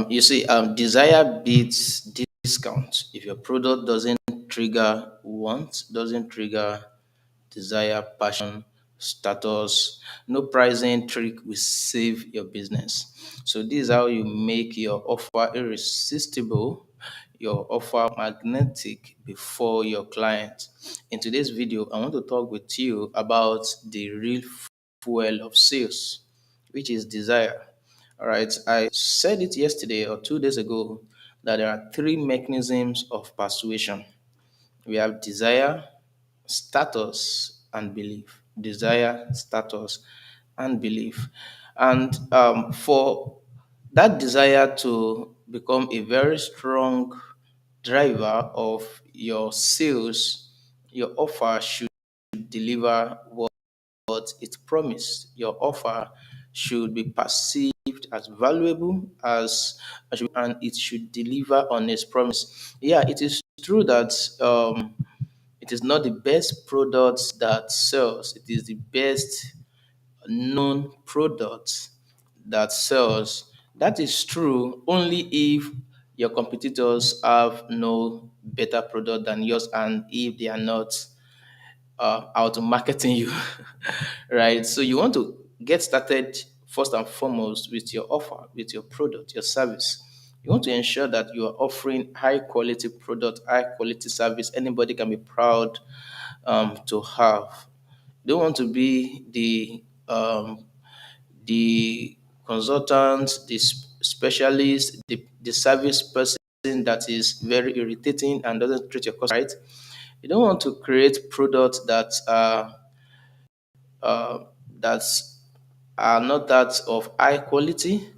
You see, desire beats discount. If your product doesn't trigger want, doesn't trigger desire, passion, status, no pricing trick will save your business. So this is how you make your offer irresistible, your offer magnetic before your client. In today's video, I want to talk with you about the real fuel of sales, which is desire. All right, I said it yesterday or 2 days ago that there are three mechanisms of persuasion. We have desire, status, and belief. Desire, status, and belief. And for that desire to become a very strong driver of your sales, your offer should deliver what it promised. Your offer should be perceived as valuable and it should deliver on its promise. Yeah, it is true that it is not the best product that sells. It is the best known product that sells. That is true only if your competitors have no better product than yours and if they are not out marketing you, right? So you want to get started first and foremost with your offer, with your product, your service. You want to ensure that you are offering high quality product, high quality service. Anybody can be proud to have. You don't want to be the consultant, the specialist, the service person that is very irritating and doesn't treat your customer right. You don't want to create products uh, that are not that of high quality.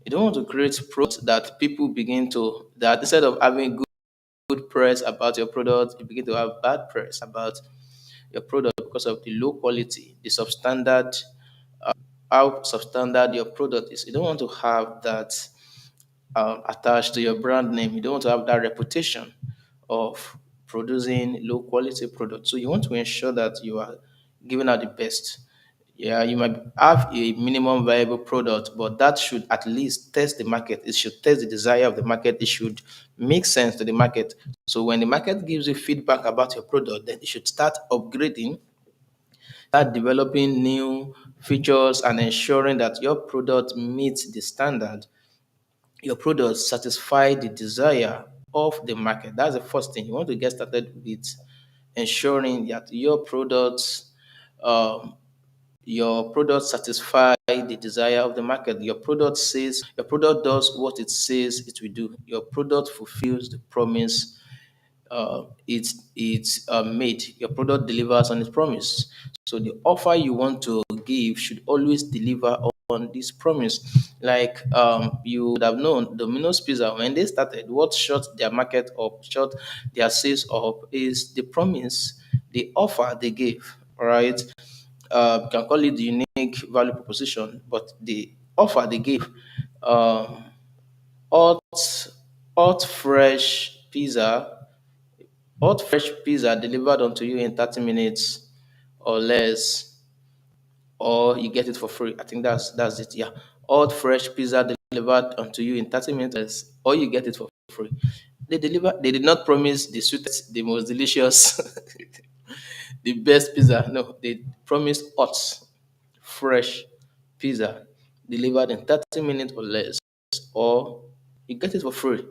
You don't want to create products that people begin to that instead of having good press about your product, you begin to have bad press about your product because of the low quality, the substandard, how substandard your product is. You don't want to have that attached to your brand name. You don't want to have that reputation of producing low quality products. So you want to ensure that you are giving out the best. Yeah, you might have a minimum viable product, but that should at least test the market. It should test the desire of the market. It should make sense to the market. So when the market gives you feedback about your product, then you should start upgrading, start developing new features and ensuring that your product meets the standard. Your product satisfy the desire of the market. That's the first thing. You want to get started with ensuring that um, your product satisfy the desire of the market. Your product does what it says it will do. Your product fulfills the promise it's made. Your product delivers on its promise. So the offer you want to give should always deliver on this promise. Like you would have known, Domino's Pizza when they started, what shut their market up, shut their sales up is the promise, the offer they gave. All right, you can call it the unique value proposition, but the offer they gave. Um, hot, hot, fresh pizza Hot fresh pizza delivered unto you in 30 minutes or less, or you get it for free. I think that's it. Yeah. Hot fresh pizza delivered unto you in 30 minutes, or less, or you get it for free. They did not promise the sweetest, the most delicious, the best pizza. No, they promised hot, fresh pizza delivered in 30 minutes or less, or you get it for free.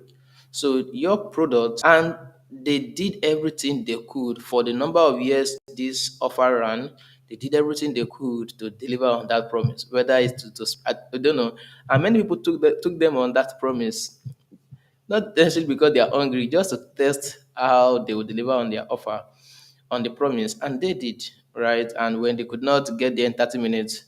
So your product, and they did everything they could for the number of years this offer ran. They did everything they could to deliver on that promise. Whether it's I don't know, and many people took them on that promise, not necessarily because they are hungry, just to test how they would deliver on their offer, on the promise, and they did, right? And when they could not get there in 30 minutes,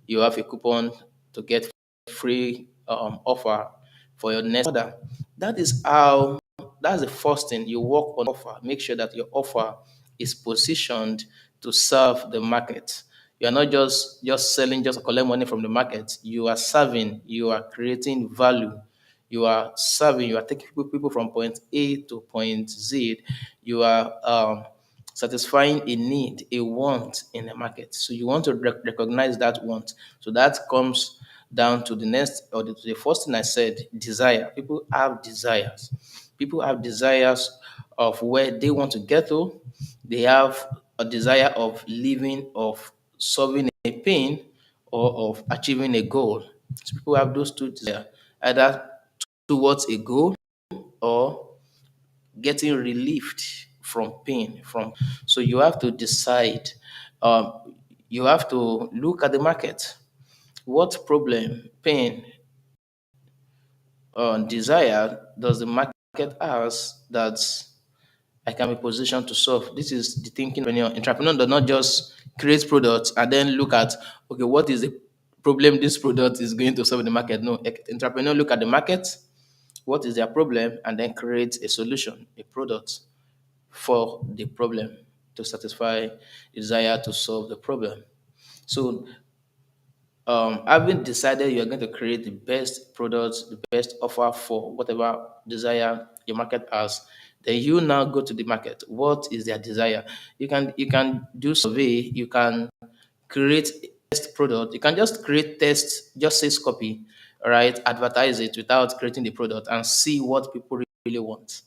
you have a coupon to get free offer for your next order. That is how, that's the first thing. You work on offer. Make sure that your offer is positioned to serve the market. You are not just selling just to collect money from the market. You are serving, you are creating value, you are serving, you are taking people from point A to point Z. You are satisfying a need, a want in the market. So you want to recognize that want. So down to the next or to the first thing I said, desire. People have desires. People have desires of where they want to get to. They have a desire of living, of solving a pain, or of achieving a goal. So people have those two desires, either towards a goal or getting relieved from pain. From so you have to decide. You have to look at the market. What problem, pain, desire does the market has that I can be positioned to solve? This is the thinking when your entrepreneur does not just create products and then look at, okay, what is the problem this product is going to solve in the market? No, entrepreneur look at the market, what is their problem, and then create a solution, a product for the problem to satisfy the desire to solve the problem. So having decided you're going to create the best products, the best offer for whatever desire your market has, then you now go to the market. What is their desire? You can do survey, you can create test product, you can just create test, just sales copy, all right, advertise it without creating the product and see what people really want.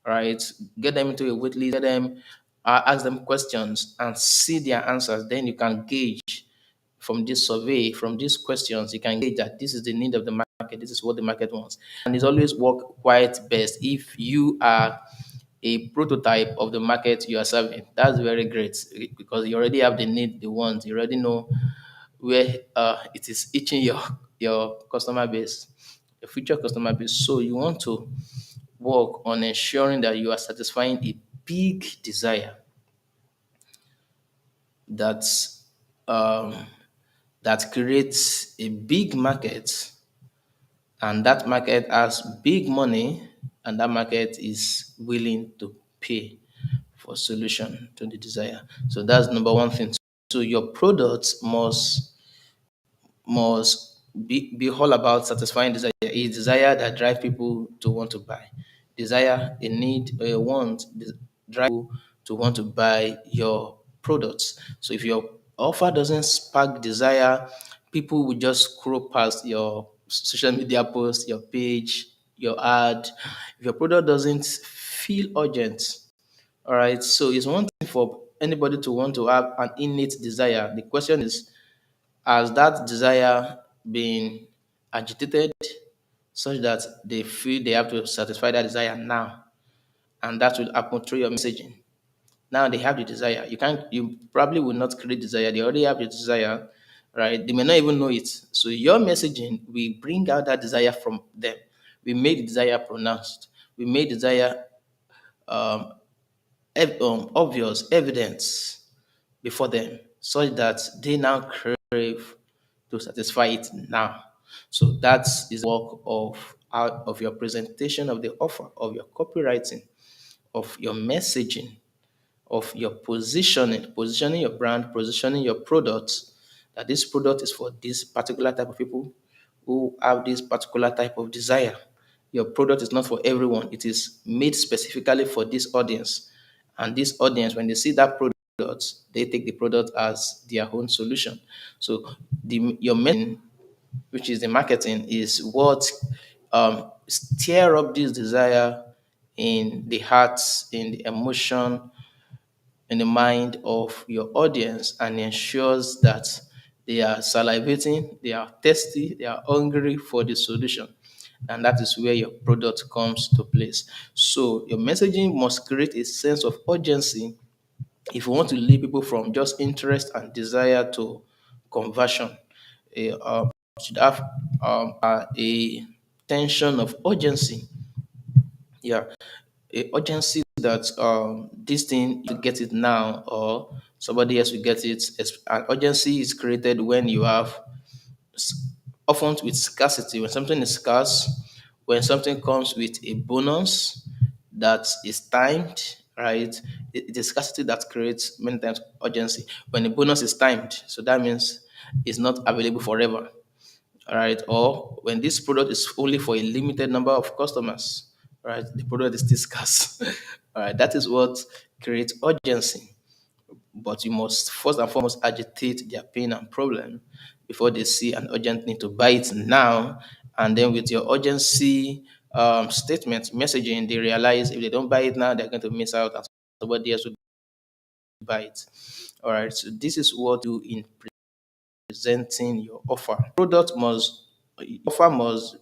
All right, get them into a wait list, get them ask them questions and see their answers. Then you can gauge from this survey, from these questions, you can gauge that this is the need of the market, this is what the market wants. And it's always work quite best if you are a prototype of the market you are serving. That's very great because you already have the need, the want, you already know where it is itching your customer base, your future customer base. So you want to work on ensuring that you are satisfying a big desire that's um, that creates a big market, and that market has big money, and that market is willing to pay for solution to the desire. So that's number one thing. So your products must be all about satisfying desire, a desire that drive people to want to buy, desire, a need, a want, drive people to want to buy your products. So if your offer doesn't spark desire, people will just scroll past your social media post, your page, your ad. If your product doesn't feel urgent, all right, so it's one thing for anybody to want to have an innate desire. The question is, has that desire been agitated such that they feel they have to satisfy that desire now? And that will happen through your messaging. Now they have the desire. You probably will not create desire. They already have the desire, right? They may not even know it. So your messaging, we bring out that desire from them. We make the desire pronounced. We make desire obvious, evidence before them, such that they now crave to satisfy it now. So that is the work of out of your presentation of the offer, of your copywriting, of your messaging, of your positioning your brand, positioning your products, that this product is for this particular type of people who have this particular type of desire. Your product is not for everyone, it is made specifically for this audience. And this audience, when they see that product, they take the product as their own solution. So your main, which is the marketing, is what stir up this desire in the hearts, in the emotion, in the mind of your audience, and ensures that they are salivating, they are thirsty, they are hungry for the solution. And that is where your product comes to place. So your messaging must create a sense of urgency if you want to lead people from just interest and desire to conversion. Should have a tension of urgency. Yeah, a urgency that this thing you get it now or somebody else will get it. An urgency is created when you have often with scarcity. When something is scarce, when something comes with a bonus that is timed, right? It is scarcity that creates many times urgency. When a bonus is timed, so that means it's not available forever. All right, or when this product is only for a limited number of customers, right, the product is still scarce. All right, that is what creates urgency. But you must first and foremost agitate their pain and problem. before they see an urgent need to buy it now. And then with your urgency statement messaging, they realize if they don't buy it now, they're going to miss out and somebody else will buy it. All right. So this is what you in presenting your offer. Product must offer must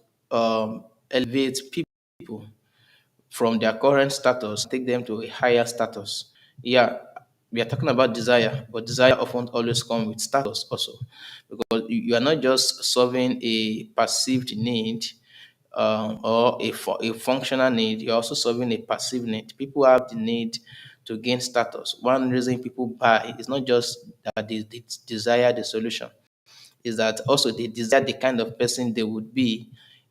elevate people from their current status, take them to a higher status. Yeah, we are talking about desire, but desire often always comes with status also, because you are not just solving a perceived need or a functional need, you're also solving a passive need. People have the need to gain status. One reason people buy is not just that they desire the solution, is that also they desire the kind of person they would be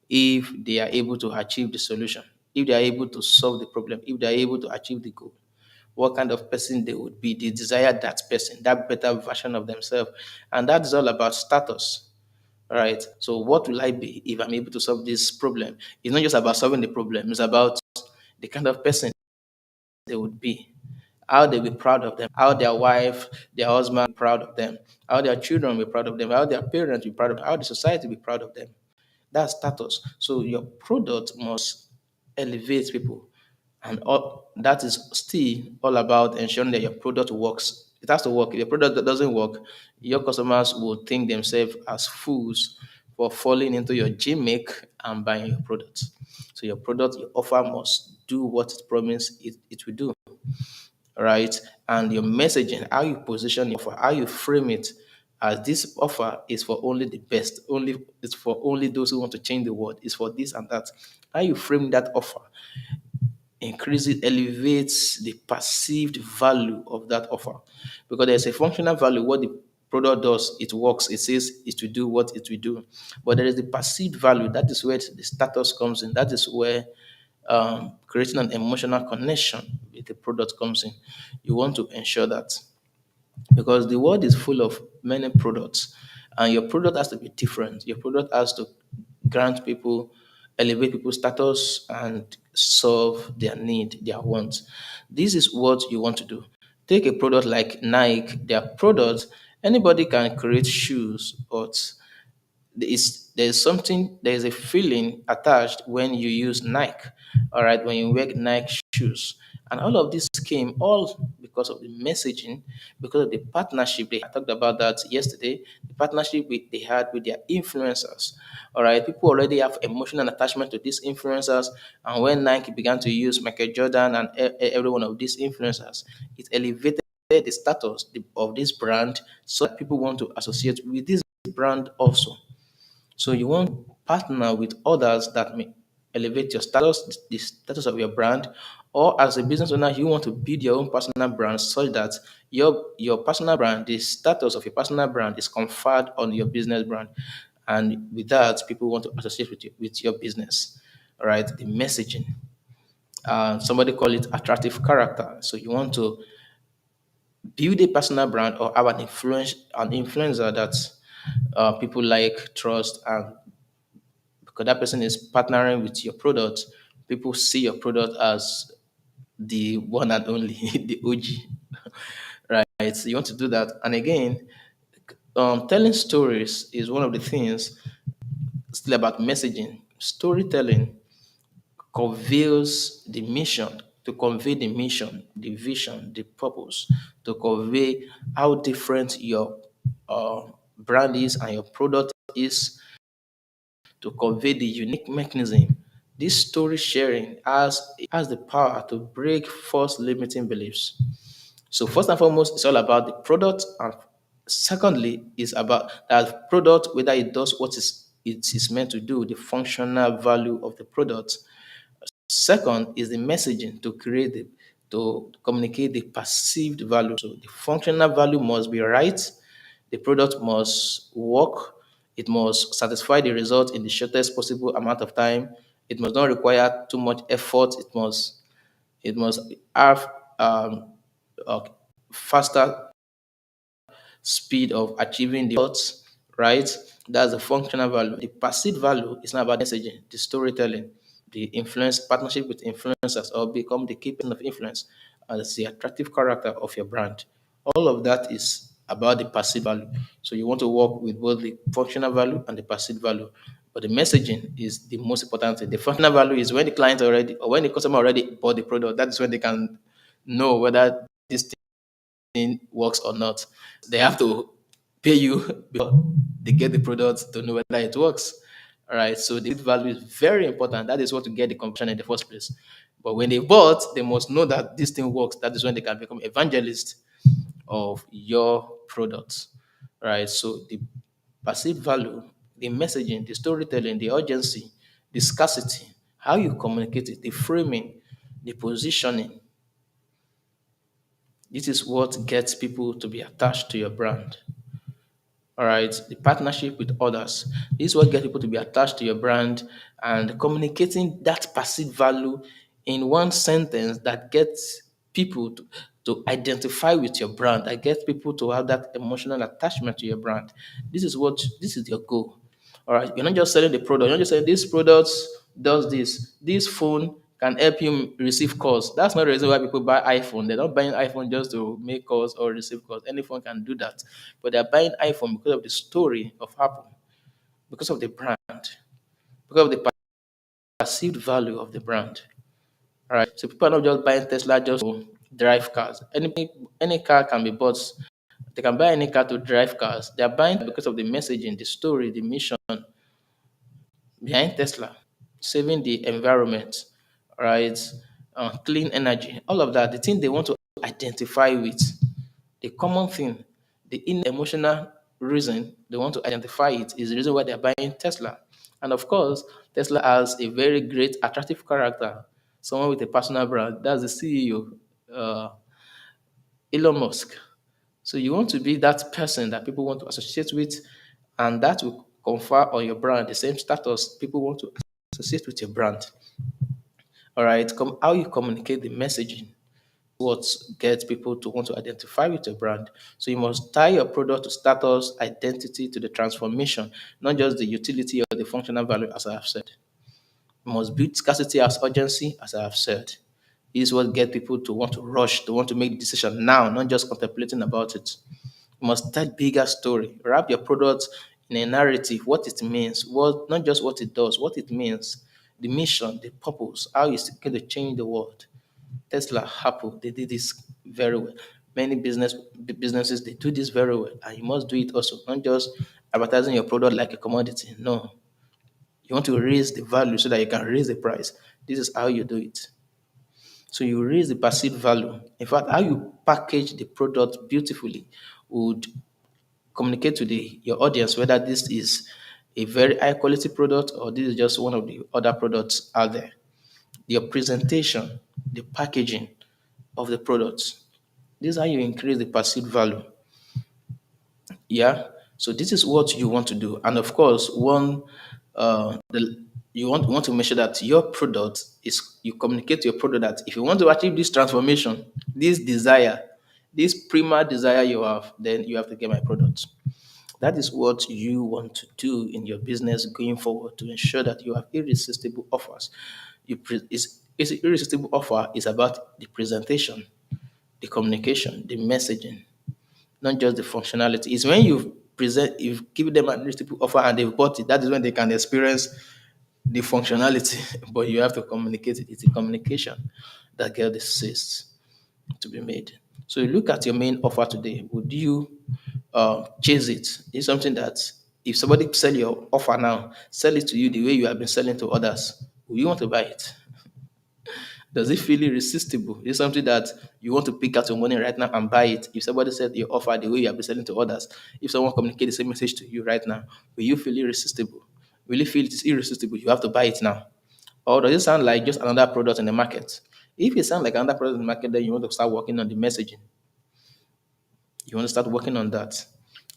if they are able to achieve the solution, if they are able to solve the problem, if they are able to achieve the goal. What kind of person they would be. They desire that person, that better version of themselves. And that's all about status. All right. So, what will I be if I'm able to solve this problem? It's not just about solving the problem, it's about the kind of person they would be, how they be proud of them, how their wife, their husband be proud of them, how their children be proud of them, how their parents be proud of them, how the society be proud of them. That's status. So your product must elevate people. And all, that is still all about ensuring that your product works. It has to work. If your product doesn't work, your customers will think themselves as fools for falling into your gimmick and buying your product. So your product, your offer must do what it promised it will do, right? And your messaging, how you position your offer, how you frame it, as this offer is for only the best, only it's for only those who want to change the world, it's for this and that. How you frame that offer increases, elevates the perceived value of that offer, because there's a functional value. What the product does, it works, it says it will do what it will do, but there is the perceived value. That is where the status comes in. That is where creating an emotional connection with the product comes in. You want to ensure that, because the world is full of many products, and your product has to be different. Your product has to grant people, elevate people's status, and solve their need, their wants. This is what you want to do. Take a product like Nike, their product, anybody can create shoes, but there's a feeling attached when you use Nike. All right, when you wear Nike shoes. And all of this came all because of the messaging, because of the partnership. I talked about that yesterday. The partnership they had with their influencers. All right, people already have emotional attachment to these influencers. And when Nike began to use Michael Jordan and every one of these influencers, it elevated the status of this brand, so that people want to associate with this brand also. So you want to partner with others that may elevate your status, the status of your brand, or as a business owner, you want to build your own personal brand such that your personal brand, the status of your personal brand is conferred on your business brand. And with that, people want to associate with your business. All right, the messaging. Somebody call it attractive character. So you want to build a personal brand or have an influencer that people like, trust, and because that person is partnering with your product, people see your product as the one and only, the OG, right? So you want to do that. And again, telling stories is one of the things, still about messaging. Storytelling conveys the mission, to convey the mission, the vision, the purpose, to convey how different your brand is and your product is, to convey the unique mechanism. This story sharing has the power to break false limiting beliefs. So first and foremost, it's all about the product, and secondly, is about that product, whether it does what it is meant to do, the functional value of the product. Second is the messaging, to communicate the perceived value. So the functional value must be right, the product must work, it must satisfy the result in the shortest possible amount of time, it must not require too much effort, it must have a faster speed of achieving the results, right? That's the functional value. The perceived value is not about messaging, the storytelling, the influence, partnership with influencers, or become the key person of influence as the attractive character of your brand. All of that is about the perceived value. So you want to work with both the functional value and the perceived value. But the messaging is the most important thing. The functional value is when the client already or when the customer already bought the product. That is when they can know whether this thing works or not. They have to pay you before they get the product to know whether it works. All right. So the value is very important. That is what to get the conversion in the first place. But when they bought, they must know that this thing works. That is when they can become evangelists of your products. Right. So the perceived value, the messaging, the storytelling, the urgency, the scarcity, how you communicate it, the framing, the positioning. This is what gets people to be attached to your brand. All right, the partnership with others. This is what gets people to be attached to your brand and communicating that perceived value in one sentence that gets people to identify with your brand, that gets people to have that emotional attachment to your brand. This is your goal. All right, you're not just selling the product, you're not just saying this product does this. This phone can help you receive calls. That's not the reason why people buy iPhone. They're not buying iPhone just to make calls or receive calls. Any phone can do that. But they're buying iPhone because of the story of Apple, because of the brand, because of the perceived value of the brand. All right. So people are not just buying Tesla just to drive cars. Any car can be bought. They can buy any car to drive cars. They are buying because of the messaging, the story, the mission behind Tesla, saving the environment, right? Clean energy, all of that. The thing they want to identify with, the common thing, the emotional reason they want to identify it is the reason why they're buying Tesla. And of course, Tesla has a very great, attractive character, someone with a personal brand. That's the CEO, uh, Elon Musk. So you want to be that person that people want to associate with, and that will confer on your brand the same status people want to associate with your brand. All right, how you communicate the messaging, what gets people to want to identify with your brand. So you must tie your product to status, identity, to the transformation, not just the utility or the functional value, as I have said. You must build scarcity as urgency, as I have said. This is what gets people to want to rush, to want to make the decision now, not just contemplating about it. You must tell bigger story. Wrap your product in a narrative, what it means, what not just what it does, what it means, the mission, the purpose, how it's going to change the world. Tesla, Apple, they did this very well. Many businesses they do this very well, and you must do it also. Not just advertising your product like a commodity. No, you want to raise the value so that you can raise the price. This is how you do it. So you raise the perceived value. In fact, how you package the product beautifully would communicate to your audience whether this is a very high quality product or this is just one of the other products out there. Your presentation, the packaging of the products. This is how you increase the perceived value. Yeah. So this is what you want to do, and of course, you want to make sure that your product is you communicate to your product that if you want to achieve this transformation, this desire, this primal desire you have, then you have to get my product. That is what you want to do in your business going forward to ensure that you have irresistible offers. It's irresistible offer is about the presentation, the communication, the messaging, not just the functionality. It's when you've given them an irresistible offer and they've bought it, that is when they can experience the functionality. But you have to communicate it. It's a communication that gets the sales to be made. So you look at your main offer today. Would you chase it? It's something that if somebody sell your offer now, sell it to you the way you have been selling to others, will you want to buy it? Does it feel irresistible? It's something that you want to pick out your money right now and buy it. If somebody said your offer the way you have been selling to others, if someone communicate the same message to you right now, will you feel irresistible? Will you feel it is irresistible? You have to buy it now. Or does it sound like just another product in the market? If it sounds like another product in the market, then you want to start working on the messaging. You want to start working on that.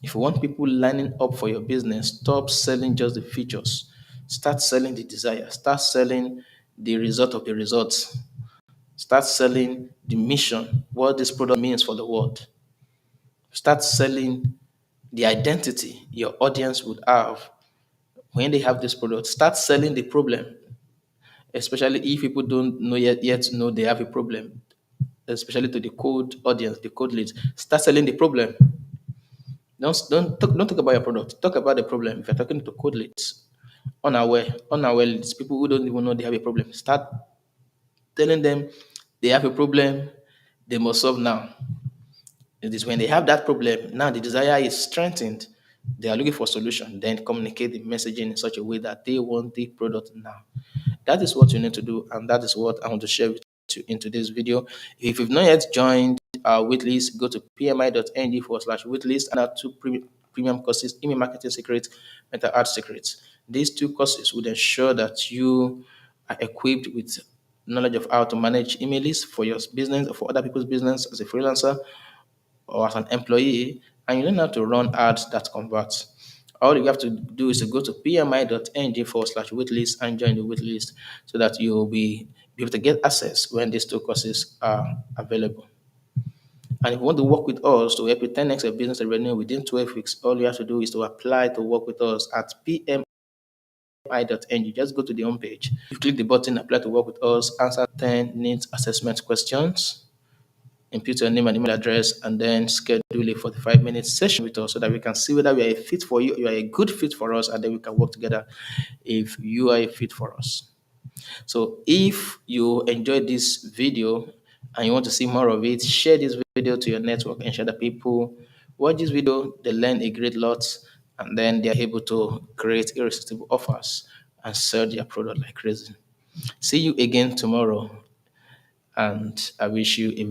If you want people lining up for your business, stop selling just the features. Start selling the desire. Start selling the result of the results. Start selling the mission, what this product means for the world. Start selling the identity your audience would have when they have this product. Start selling the problem, especially if people don't know yet know they have a problem, especially to the cold audience, the cold leads. Start selling the problem. Don't talk about your product. Talk about the problem. If you're talking to code leads, unaware leads, people who don't even know they have a problem, start telling them they have a problem they must solve now. It is when they have that problem, now the desire is strengthened. They are looking for solution. Then communicate the messaging in such a way that they want the product now. That is what you need to do, and that is what I want to share with you in today's video. If you've not yet joined our waitlist, go to pmi.ng/waitlist and our two premium courses: email marketing secrets, mental art secrets. These two courses would ensure that you are equipped with knowledge of how to manage email lists for your business or for other people's business as a freelancer or as an employee, and you don't have to run ads that convert. All you have to do is to go to pmi.ng/waitlist and join the waitlist so that you'll be able to get access when these two courses are available. And if you want to work with us to help you 10x your business revenue within 12 weeks, all you have to do is to apply to work with us at pmi.ng. Just go to the homepage. You click the button, apply to work with us, answer 10 needs assessment questions, input your name and email address, and then schedule a 45-minute session with us so that we can see whether we are a fit for you, you are a good fit for us, and then we can work together if you are a fit for us. So if you enjoyed this video and you want to see more of it, share this video to your network and share that people watch this video, they learn a great lot, and then they're able to create irresistible offers and sell their product like crazy. See you again tomorrow, and I wish you a